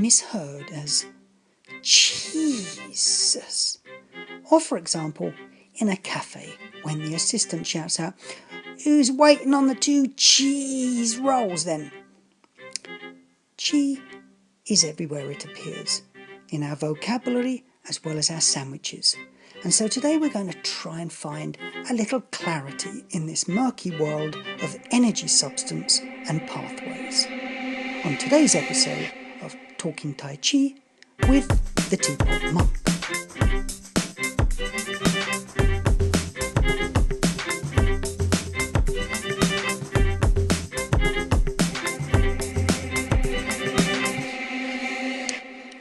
misheard as Jesus. Or, for example, in a cafe when the assistant shouts out, "Who's waiting on the 2 cheese rolls then?" Chi is everywhere it appears, in our vocabulary as well as our sandwiches. And so today we're going to try and find a little clarity in this murky world of energy, substance and pathways. On today's episode of Talking Tai Chi with the Teapot Monk.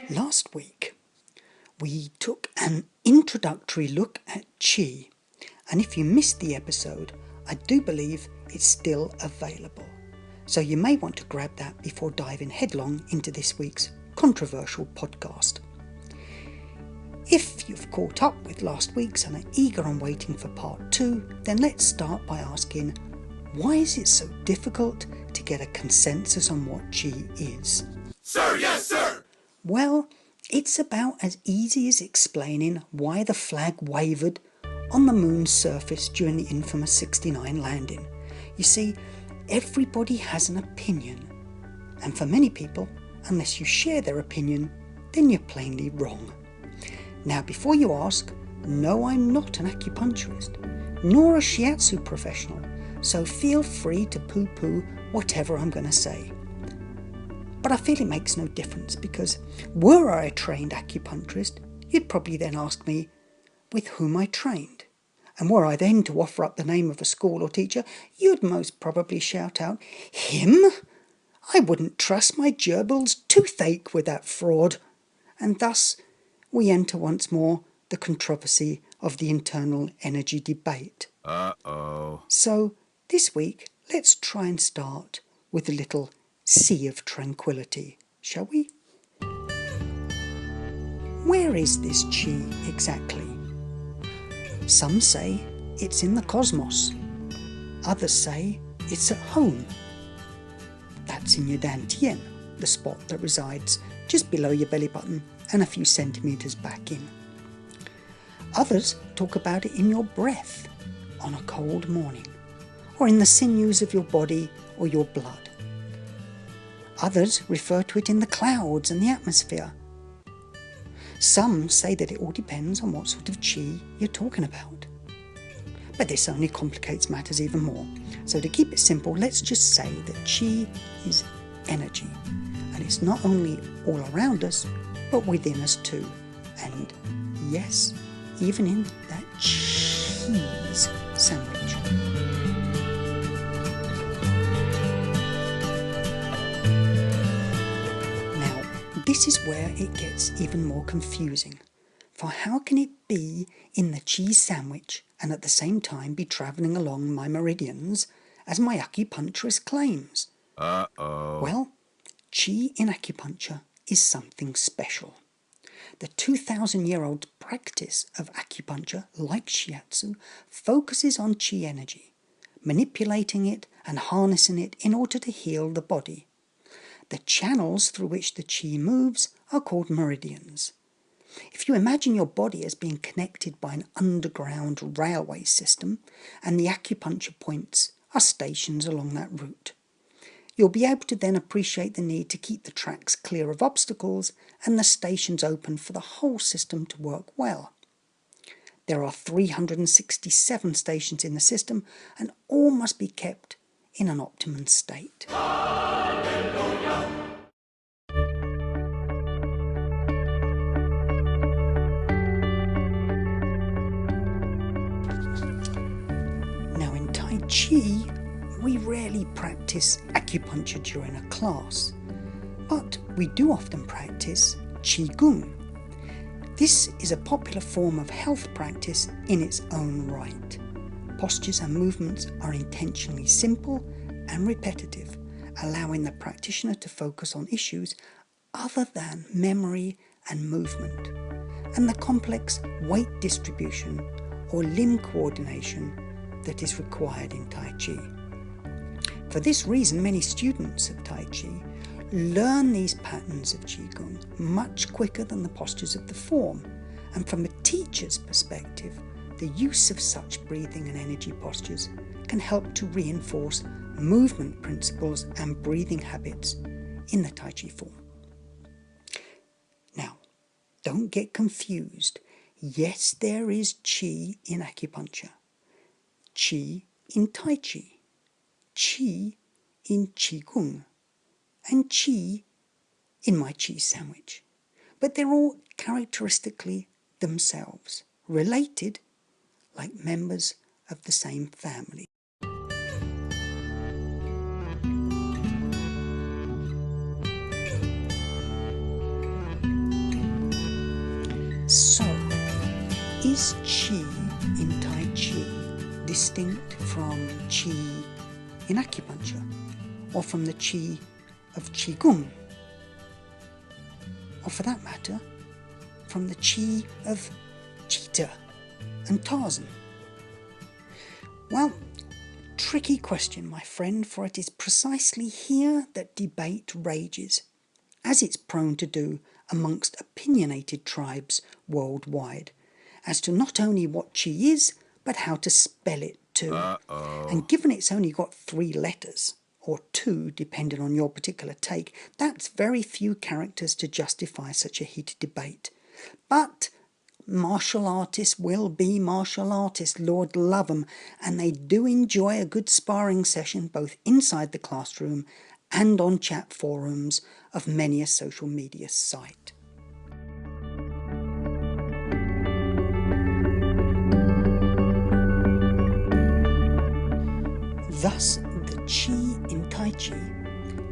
Last week, we took an introductory look at Qi, and if you missed the episode, I do believe it's still available. So you may want to grab that before diving headlong into this week's controversial podcast. If you've caught up with last week's and are eager and waiting for part 2, then let's start by asking, why is it so difficult to get a consensus on what Qi is? Sir, yes, sir! Well, it's about as easy as explaining why the flag wavered on the moon's surface during the infamous 69 landing. You see, everybody has an opinion, and for many people, unless you share their opinion, then you're plainly wrong. Now, before you ask, no, I'm not an acupuncturist, nor a shiatsu professional, so feel free to poo-poo whatever I'm going to say. But I feel it makes no difference, because were I a trained acupuncturist, you'd probably then ask me with whom I trained. And were I then to offer up the name of a school or teacher, you'd most probably shout out, "Him? I wouldn't trust my gerbil's toothache with that fraud." And thus we enter once more the controversy of the internal energy debate. Uh-oh. So this week, let's try and start with a little sea of tranquility, shall we? Where is this Qi exactly? Some say it's in the cosmos. Others say it's at home. That's in your dantian, the spot that resides just below your belly button and a few centimetres back in. Others talk about it in your breath on a cold morning, or in the sinews of your body or your blood. Others refer to it in the clouds and the atmosphere. Some say that it all depends on what sort of Qi you're talking about. But this only complicates matters even more. So to keep it simple, let's just say that Qi is energy. And it's not only all around us, but within us too. And yes, even in that cheese sandwich. This is where it gets even more confusing, for how can it be in the cheese sandwich and at the same time be travelling along my meridians as my acupuncturist claims? Uh-oh. Well, Qi in acupuncture is something special. The 2,000-year-old practice of acupuncture, like shiatsu, focuses on Qi energy, manipulating it and harnessing it in order to heal the body. The channels through which the Qi moves are called meridians. If you imagine your body as being connected by an underground railway system, and the acupuncture points are stations along that route, you'll be able to then appreciate the need to keep the tracks clear of obstacles and the stations open for the whole system to work well. There are 367 stations in the system, and all must be kept in an optimum state. Now in Tai Chi, we rarely practice acupuncture during a class, but we do often practice Qigong. This is a popular form of health practice in its own right. Postures and movements are intentionally simple and repetitive, allowing the practitioner to focus on issues other than memory and movement, and the complex weight distribution or limb coordination that is required in Tai Chi. For this reason, many students of Tai Chi learn these patterns of Qigong much quicker than the postures of the form, and from a teacher's perspective, the use of such breathing and energy postures can help to reinforce movement principles and breathing habits in the Tai Chi form. Now, don't get confused. Yes, there is Qi in acupuncture, Qi in Tai Chi, Qi in Qigong, and Qi in my cheese sandwich. But they're all characteristically themselves, related like members of the same family. So, is Qi in Tai Chi distinct from Qi in acupuncture, or from the Qi of Qigong, or for that matter, from the Qi of Cheetah and Tarzan? Well, tricky question, my friend, for it is precisely here that debate rages, as it's prone to do amongst opinionated tribes worldwide, as to not only what Qi is, but how to spell it too. And given it's only got 3 letters, or 2 depending on your particular take, that's very few characters to justify such a heated debate. But martial artists will be martial artists, Lord love 'em, and they do enjoy a good sparring session both inside the classroom and on chat forums of many a social media site. Thus, the Qi in Tai Chi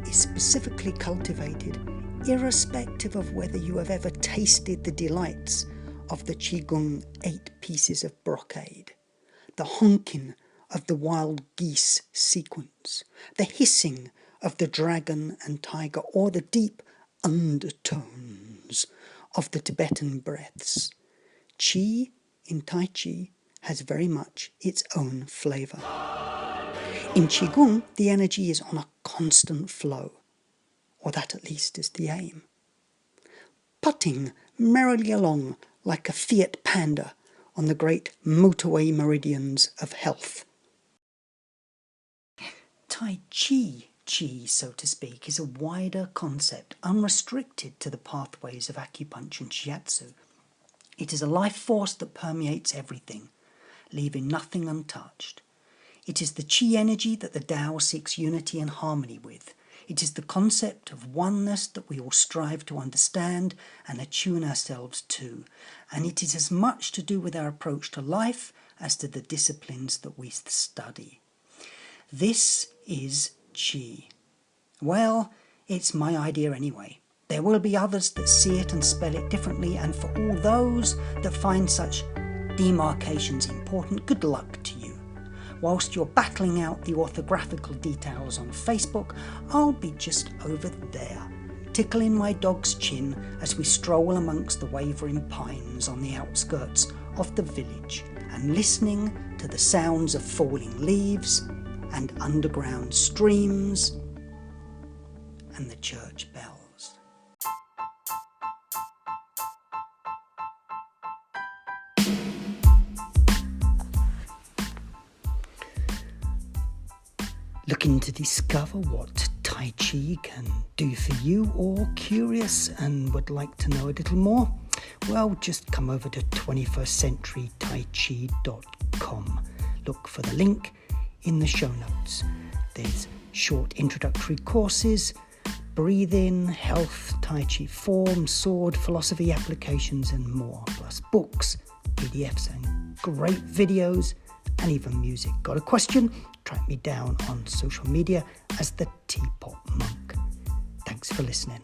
is specifically cultivated irrespective of whether you have ever tasted the delights of the Qigong 8 pieces of brocade, the honking of the wild geese sequence, the hissing of the dragon and tiger, or the deep undertones of the Tibetan breaths. Qi in Tai Chi has very much its own flavour. In Qigong, the energy is on a constant flow, or that at least is the aim, putting merrily along like a Fiat Panda on the great motorway meridians of health. Tai Chi, so to speak, is a wider concept, unrestricted to the pathways of acupuncture and shiatsu. It is a life force that permeates everything, leaving nothing untouched. It is the Qi energy that the Tao seeks unity and harmony with. It is the concept of oneness that we all strive to understand and attune ourselves to. And it is as much to do with our approach to life as to the disciplines that we study. This is Qi. Well, it's my idea anyway. There will be others that see it and spell it differently, and for all those that find such demarcations important, good luck to you. Whilst you're battling out the orthographical details on Facebook, I'll be just over there, tickling my dog's chin as we stroll amongst the wavering pines on the outskirts of the village and listening to the sounds of falling leaves and underground streams and the church bells. Looking to discover what Tai Chi can do for you, or curious and would like to know a little more? Well, just come over to 21stcenturytaichi.com. Look for the link in the show notes. There's short introductory courses, breathing, health, Tai Chi form, sword, philosophy applications and more, plus books, PDFs and great videos and even music. Got a question? Track me down on social media as the Teapot Monk. Thanks for listening.